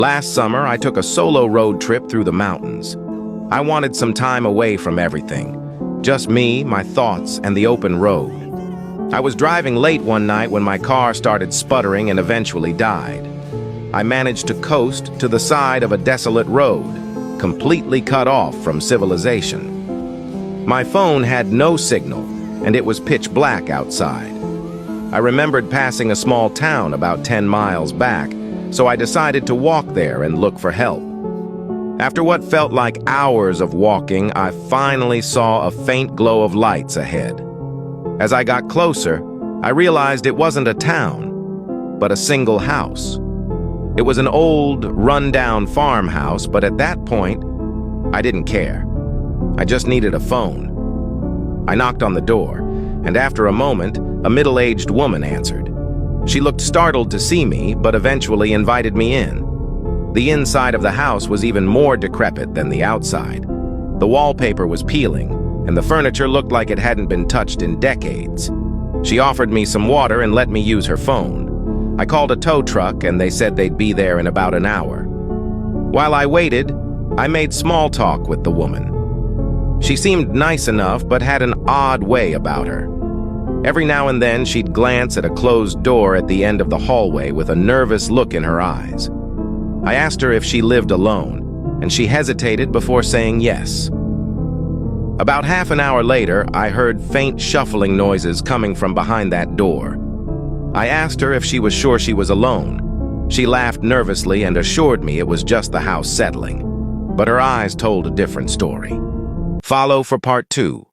Last summer, I took a solo road trip through the mountains. I wanted some time away from everything. Just me, my thoughts, and the open road. I was driving late one night when my car started sputtering and eventually died. I managed to coast to the side of a desolate road, completely cut off from civilization. My phone had no signal, and it was pitch black outside. I remembered passing a small town about 10 miles back, so I decided to walk there and look for help. After what felt like hours of walking, I finally saw a faint glow of lights ahead. As I got closer, I realized it wasn't a town, but a single house. It was an old, run-down farmhouse, but at that point, I didn't care. I just needed a phone. I knocked on the door, and after a moment, a middle-aged woman answered. She looked startled to see me, but eventually invited me in. The inside of the house was even more decrepit than the outside. The wallpaper was peeling, and the furniture looked like it hadn't been touched in decades. She offered me some water and let me use her phone. I called a tow truck, and they said they'd be there in about an hour. While I waited, I made small talk with the woman. She seemed nice enough, but had an odd way about her. Every now and then, she'd glance at a closed door at the end of the hallway with a nervous look in her eyes. I asked her if she lived alone, and she hesitated before saying yes. About half an hour later, I heard faint shuffling noises coming from behind that door. I asked her if she was sure she was alone. She laughed nervously and assured me it was just the house settling, but her eyes told a different story. Follow for part 2.